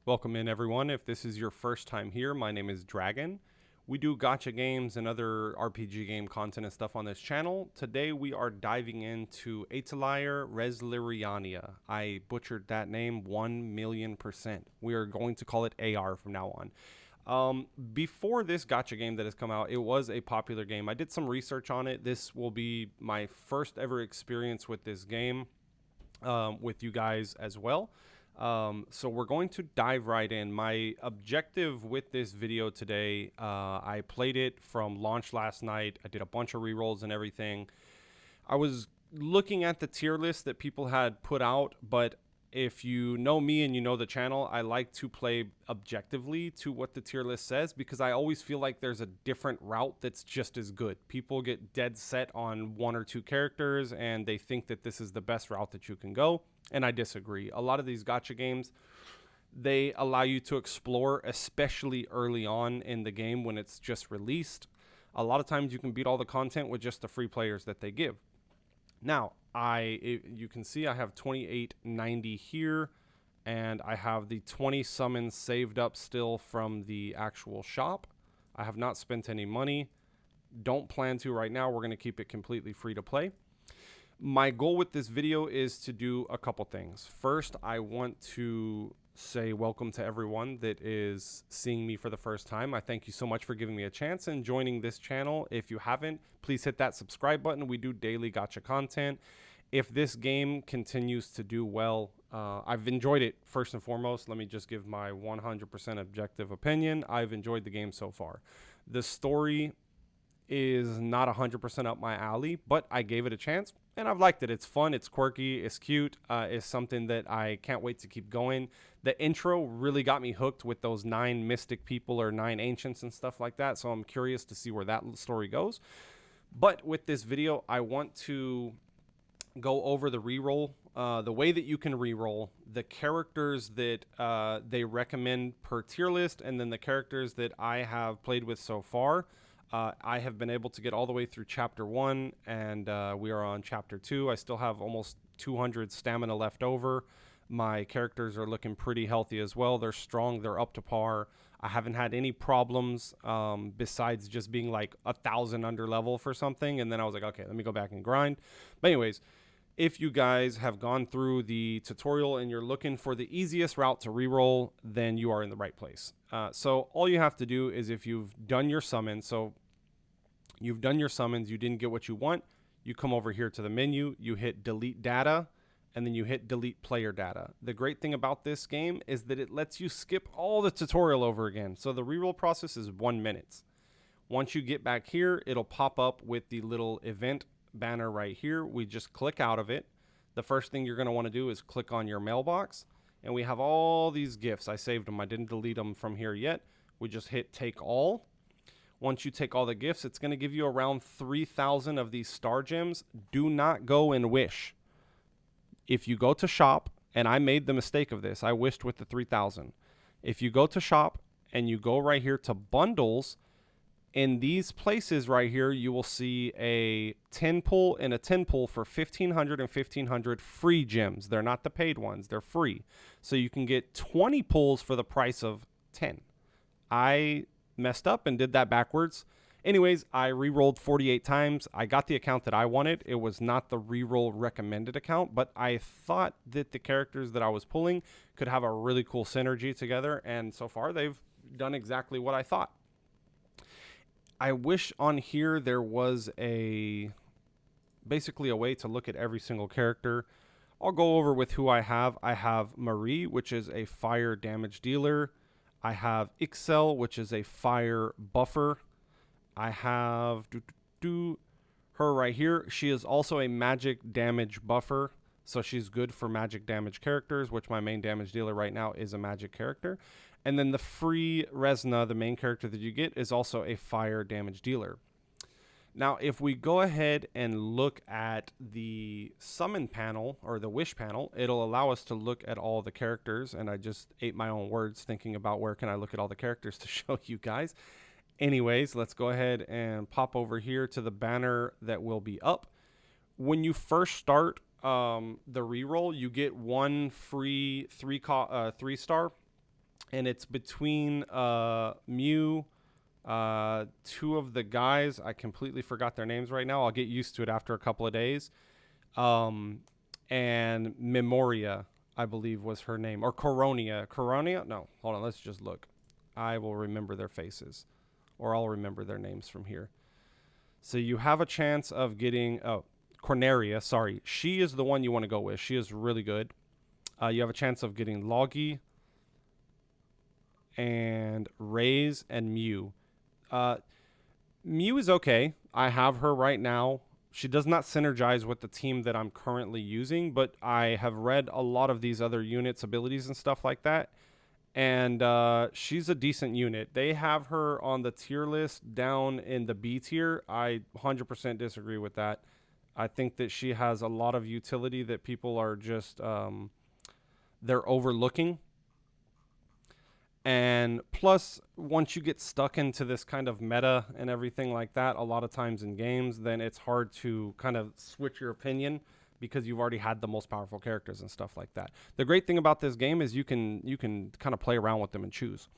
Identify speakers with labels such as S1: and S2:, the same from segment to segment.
S1: Welcome in, everyone. If this is your first time here, my name is Dragon. We do gacha games and other RPG game content and stuff on this channel. Today we are diving into Atelier Resleriana. I butchered that name 1,000,000%. We are going to call it AR from now on. Before this gacha game that has come out, it was a popular game. I did some research on it. This will be my first ever experience with this game, with you guys as well. So we're going to dive right in. My objective with this video today, I played it from launch last night. I did a bunch of rerolls and everything. I was looking at the tier list that people had put out, but if you know me and you know the channel, I like to play objectively to what the tier list says because I always feel like there's a different route that's just as good. People get dead set on one or two characters and they think that this is the best route that you can go, and I disagree. A lot of these gacha games, they allow you to explore, especially early on in the game when it's just released. A lot of times you can beat all the content with just the free players that they give. Now, you can see I have 2890 here, and I have the 20 summons saved up still from the actual shop. I have not spent any money. Don't plan to right now. We're going to keep it completely free to play. My goal with this video is to do a couple things. First, I want to say welcome to everyone that is seeing me for the first time. I thank you so much for giving me a chance and joining this channel. If you haven't, please hit that subscribe button. We do daily gacha content. If this game continues to do well, I've enjoyed it first and foremost. Let me just give my 100% objective opinion. I've enjoyed the game so far. The story is not 100% up my alley, but I gave it a chance and I've liked it. It's fun, it's quirky, it's cute. It's something that I can't wait to keep going. The intro really got me hooked with those 9 mystic people or 9 ancients and stuff like that, so I'm curious to see where that story goes. But with this video, I want to go over the reroll, the way that you can reroll, the characters that they recommend per tier list, and then the characters that I have played with so far. I have been able to get all the way through chapter 1, and we are on chapter 2. I still have almost 200 stamina left over. My characters are looking pretty healthy as well. They're strong. They're up to par. I haven't had any problems besides just being like 1,000 under level for something. And then I was like, okay, let me go back and grind. But anyways, if you guys have gone through the tutorial and you're looking for the easiest route to reroll, then you are in the right place. So all you have to do is, if you've done your summons, you didn't get what you want, you come over here to the menu, you hit delete data, and then you hit delete player data. The great thing about this game is that it lets you skip all the tutorial over again. So the reroll process is 1 minute. Once you get back here, it'll pop up with the little event banner right here. We just click out of it. The first thing you're going to want to do is click on your mailbox, and we have all these gifts. I saved them. I didn't delete them from here yet. We just hit take all. Once you take all the gifts, it's going to give you around 3,000 of these star gems. Do not go and wish. If you go to shop, and I made the mistake of this, I wished with the 3,000. If you go to shop and you go right here to bundles, in these places right here, you will see a 10 pull and a 10 pull for 1,500 and 1,500 free gems. They're not the paid ones. They're free. So you can get 20 pulls for the price of 10. I messed up and did that backwards. Anyways, I re-rolled 48 times. I got the account that I wanted. It was not the re-roll recommended account, but I thought that the characters that I was pulling could have a really cool synergy together, and so far they've done exactly what I thought. I wish on here there was basically a way to look at every single character. I'll go over with who I have. I have Marie, which is a fire damage dealer. I have Ixel, which is a fire buffer. I have her right here. She is also a magic damage buffer, so she's good for magic damage characters, which my main damage dealer right now is a magic character. And then the free Resna, the main character that you get, is also a fire damage dealer. Now, if we go ahead and look at the summon panel or the wish panel, it'll allow us to look at all the characters. And I just ate my own words thinking about where can I look at all the characters to show you guys. Anyways, let's go ahead and pop over here to the banner that will be up. When you first start the reroll, you get one free three star and it's between Mew, two of the guys. I completely forgot their names right now. I'll get used to it after a couple of days. Um, and Memoria, I believe was her name, or Coronia. Coronia? No, hold on. Let's just look. I will remember their faces, or I'll remember their names from here. So you have a chance of getting Corneria. Sorry, she is the one you want to go with. She is really good. You have a chance of getting Logi and Raze and Mew. Mew is okay. I have her right now. She does not synergize with the team that I'm currently using, but I have read a lot of these other units' abilities and stuff like that. And she's a decent unit. They have her on the tier list down in the B tier. I 100% disagree with that. I think that she has a lot of utility that people are just they're overlooking. And plus, once you get stuck into this kind of meta and everything like that, a lot of times in games, then it's hard to kind of switch your opinion because you've already had the most powerful characters and stuff like that. The great thing about this game is you can kind of play around with them and choose.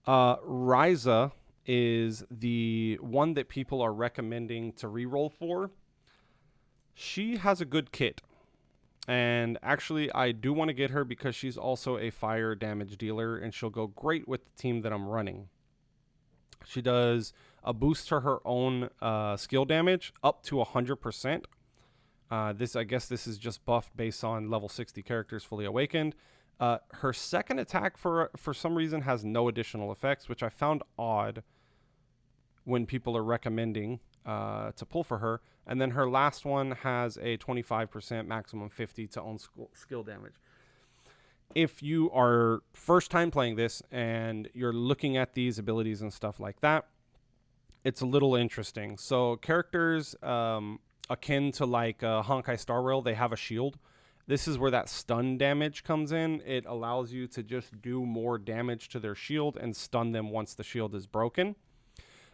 S1: Ryza is the one that people are recommending to reroll for. She has a good kit. And actually, I do want to get her because she's also a fire damage dealer, and she'll go great with the team that I'm running. She does a boost to her own skill damage up to 100%. I guess this is just buffed based on level 60 characters fully awakened. Her second attack, for some reason, has no additional effects, which I found odd when people are recommending to pull for her. And then her last one has a 25% maximum 50 to own skill damage. If you are first time playing this and you're looking at these abilities and stuff like that, it's a little interesting. So characters akin to like Honkai Star Rail, they have a shield. This is where that stun damage comes in. It allows you to just do more damage to their shield and stun them once the shield is broken.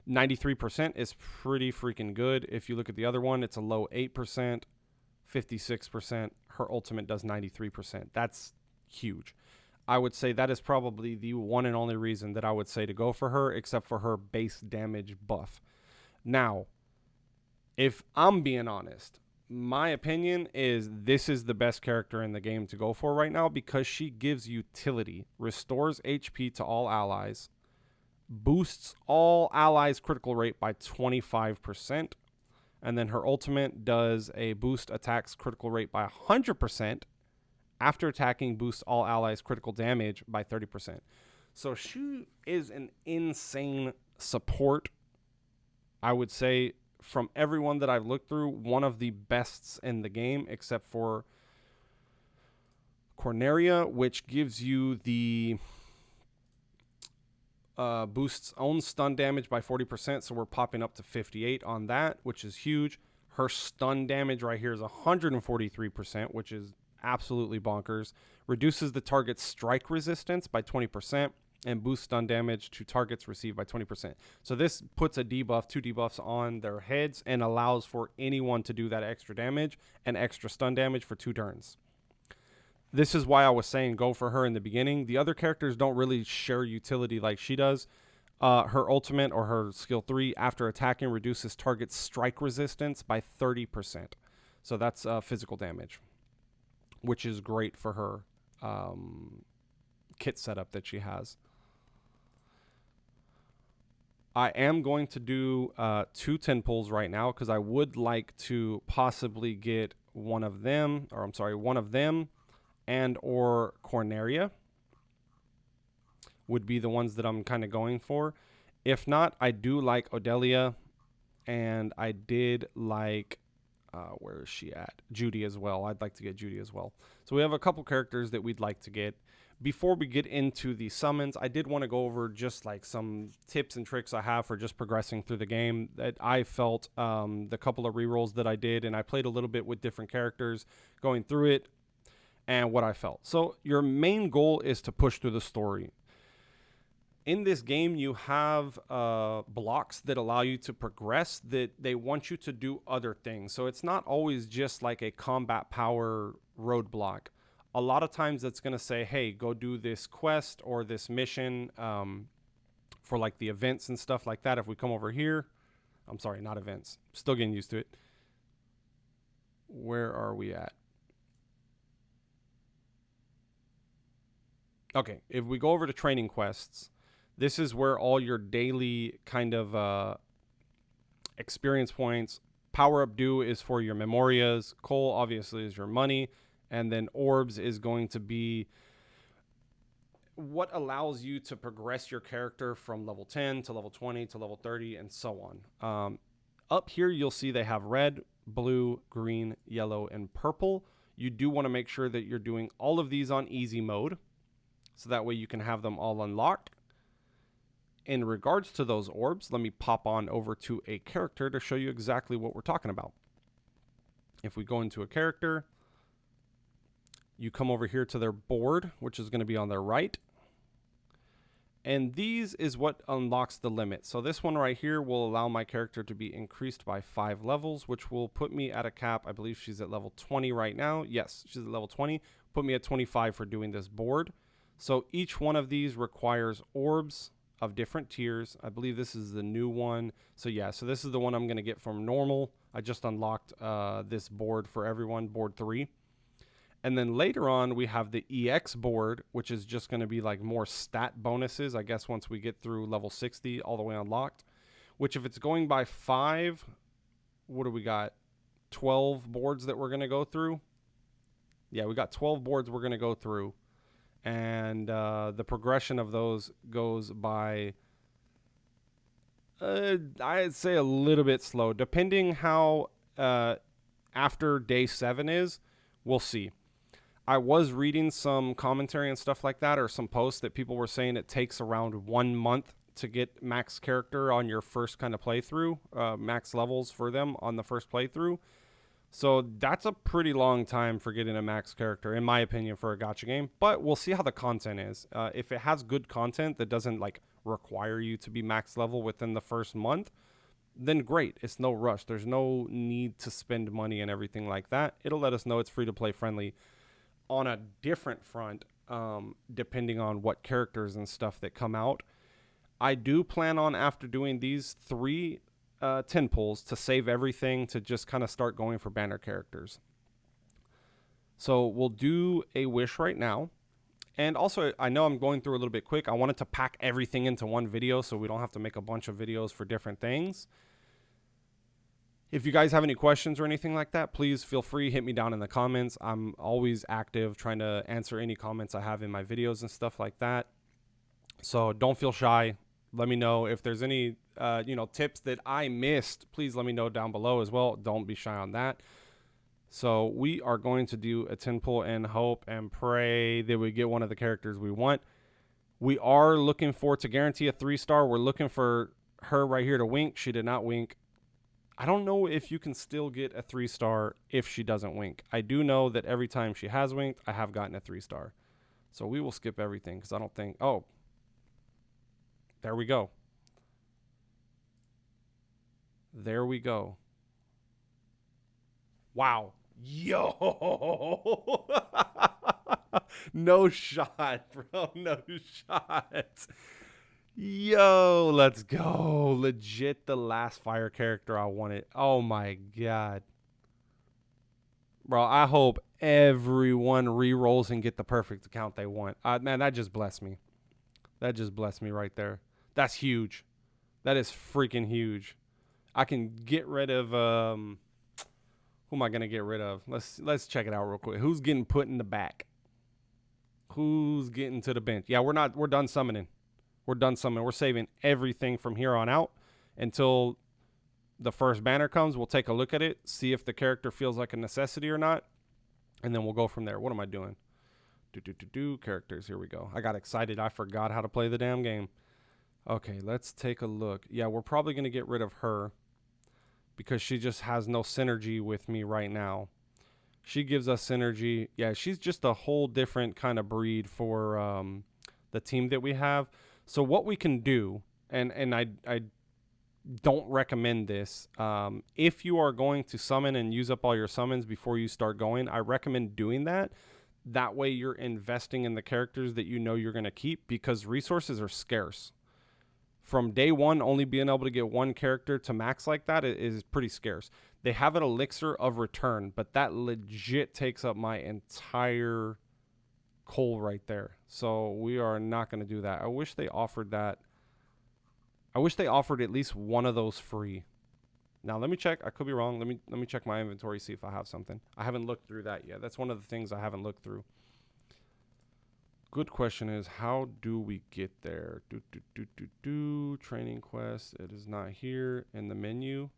S1: 93% is pretty freaking good. If you look at the other one, it's a low 8%, 56%. Her ultimate does 93%. That's huge. I would say that is probably the one and only reason that I would say to go for her, except for her base damage buff. Now, if I'm being honest, my opinion is this is the best character in the game to go for right now because she gives utility, restores HP to all allies, boosts all allies' critical rate by 25%, and then her ultimate does a boost attacks critical rate by 100%. After attacking, boosts all allies' critical damage by 30%. So she is an insane support. I would say from everyone that I've looked through, one of the bests in the game, except for Corneria, which gives you the boosts own stun damage by 40%, so we're popping up to 58 on that, which is huge. Her stun damage right here is 143%, which is absolutely bonkers. Reduces the target's strike resistance by 20% and boosts stun damage to targets received by 20%. So this puts a debuff, 2 debuffs on their heads and allows for anyone to do that extra damage and extra stun damage for 2 turns. This is why I was saying go for her in the beginning. The other characters don't really share utility like she does. Her ultimate or her skill 3 after attacking reduces target's strike resistance by 30%. So that's physical damage, which is great for her kit setup that she has. I am going to do 2 10 pulls right now because I would like to possibly get one of them and or Corneria would be the ones that I'm kind of going for. If not, I do like Odelia, and I did like, where is she at? Judy as well. I'd like to get Judy as well. So we have a couple characters that we'd like to get. Before we get into the summons, I did want to go over just like some tips and tricks I have for just progressing through the game that I felt the couple of rerolls that I did, and I played a little bit with different characters going through it, and what I felt. So your main goal is to push through the story. In this game, you have blocks that allow you to progress, that they want you to do other things. So it's not always just like a combat power roadblock. a lot of times it's going to say, hey, go do this quest or this mission for like the events and stuff like that. If we come over here, I'm sorry, not events. Still getting used to it. Where are we at? Okay, if we go over to training quests, this is where all your daily kind of experience points. Power up due is for your memorias. Coal obviously is your money. And then orbs is going to be what allows you to progress your character from level 10 to level 20 to level 30 and so on. Up here, you'll see they have red, blue, green, yellow, and purple. You do want to make sure that you're doing all of these on easy mode, so that way you can have them all unlocked. In regards to those orbs, let me pop on over to a character to show you exactly what we're talking about. If we go into a character, you come over here to their board, which is going to be on their right. And these is what unlocks the limit. So this one right here will allow my character to be increased by 5 levels, which will put me at a cap. I believe she's at level 20 right now. Yes, she's at level 20. Put me at 25 for doing this board. So each one of these requires orbs of different tiers. I believe this is the new one. So yeah, so this is the one I'm going to get from normal. I just unlocked this board for everyone, board 3. And then later on, we have the EX board, which is just going to be like more stat bonuses, I guess, once we get through level 60 all the way unlocked. Which if it's going by 5, what do we got? 12 boards that we're going to go through. Yeah, we got 12 boards we're going to go through. And the progression of those goes by, I'd say a little bit slow. Depending how after day 7 is, we'll see. I was reading some commentary and stuff like that, or some posts that people were saying it takes around 1 month to get max character on your first kind of playthrough, max levels for them on the first playthrough. So that's a pretty long time for getting a max character, in my opinion, for a gacha game. But we'll see how the content is. If it has good content that doesn't like require you to be max level within the first month, then great. It's no rush. There's no need to spend money and everything like that. It'll let us know it's free to play friendly. On a different front, depending on what characters and stuff that come out, I do plan on, after doing these 3 10 pulls, to save everything to just kind of start going for banner characters. So we'll do a wish right now. And also, I know I'm going through a little bit quick. I wanted to pack everything into one video so we don't have to make a bunch of videos for different things. If you guys have any questions or anything like that, please feel free, hit me down in the comments. I'm always active trying to answer any comments I have in my videos and stuff like that. So don't feel shy. Let me know if there's any tips that I missed. Please let me know down below as well. Don't be shy on that. So we are going to do a 10 pull and hope and pray that we get one of the characters we want. We are looking for, to guarantee a 3-star, we're looking for her right here to wink. She did not wink. I don't know if you can still get a 3-star if she doesn't wink. I do know that every time she has winked, I have gotten a 3-star. So we will skip everything because I don't think... Oh, there we go. There we go. Wow. Yo. No shot, bro. No shot. Yo, let's go. Legit the last fire character I wanted. Oh my god. Bro, I hope everyone re-rolls and get the perfect account they want. Man, that just blessed me. That just blessed me right there. That's huge. That is freaking huge. I can get rid of who am I gonna get rid of? Let's check it out real quick. Who's getting put in the back? Who's getting to the bench? Yeah, we're done summoning. We're done summoning. We're saving everything from here on out until the first banner comes. We'll take a look at it, see if the character feels like a necessity or not, and then we'll go from there. What am I doing? Characters. Here we go. I got excited. I forgot how to play the damn game. Okay, let's take a look. Yeah, we're probably going to get rid of her because she just has no synergy with me right now. She gives us synergy. Yeah, she's just a whole different kind of breed for the team that we have. So what we can do, and I don't recommend this, if you are going to summon and use up all your summons before you start going, I recommend doing that. That way you're investing in the characters that you know you're going to keep, because resources are scarce. From day one, only being able to get one character to max like that is pretty scarce. They have an elixir of return, but that legit takes up my entire coal right there. So we are not going to do that. I wish they offered that. I wish they offered at least one of those free. Now let me check. I could be wrong. Let me check my inventory, see if I have something. I haven't looked through that yet. That's one of the things I haven't looked through. Good question is, how do we get there? Training quest. It is not here in the menu.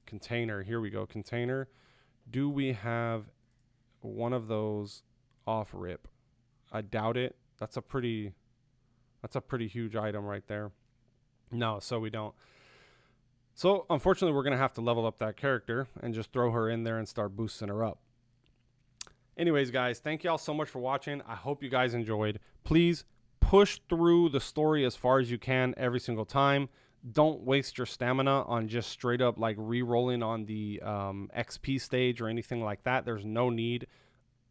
S1: Container. Here we go. Container. Do we have one of those off rip? I doubt it. That's a pretty huge item right there. No, so we don't. So unfortunately, we're going to have to level up that character and just throw her in there and start boosting her up. Anyways, guys, thank y'all so much for watching. I hope you guys enjoyed. Please push through the story as far as you can every single time. Don't waste your stamina on just straight up like re-rolling on the XP stage or anything like that. There's no need.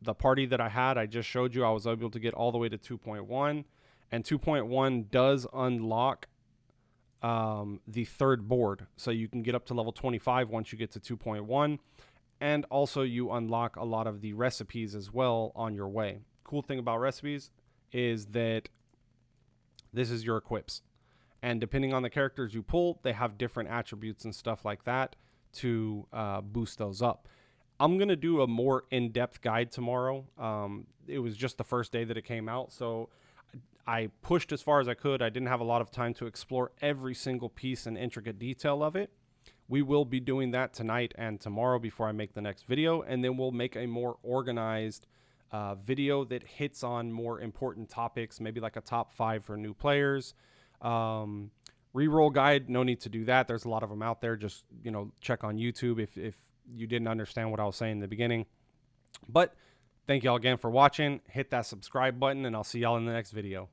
S1: The party that I had, I just showed you, I was able to get all the way to 2.1. And 2.1 does unlock the third board. So you can get up to level 25 once you get to 2.1. And also you unlock a lot of the recipes as well on your way. Cool thing about recipes is that this is your equips. And depending on the characters you pull, they have different attributes and stuff like that to boost those up. I'm going to do a more in-depth guide tomorrow. It was just the first day that it came out, so I pushed as far as I could. I didn't have a lot of time to explore every single piece and intricate detail of it. We will be doing that tonight and tomorrow before I make the next video, and then we'll make a more organized video that hits on more important topics, maybe like a top 5 for new players. Reroll guide, no need to do that. There's a lot of them out there. Just, you know, check on YouTube if you didn't understand what I was saying in the beginning. But thank y'all again for watching. Hit that subscribe button, and I'll see y'all in the next video.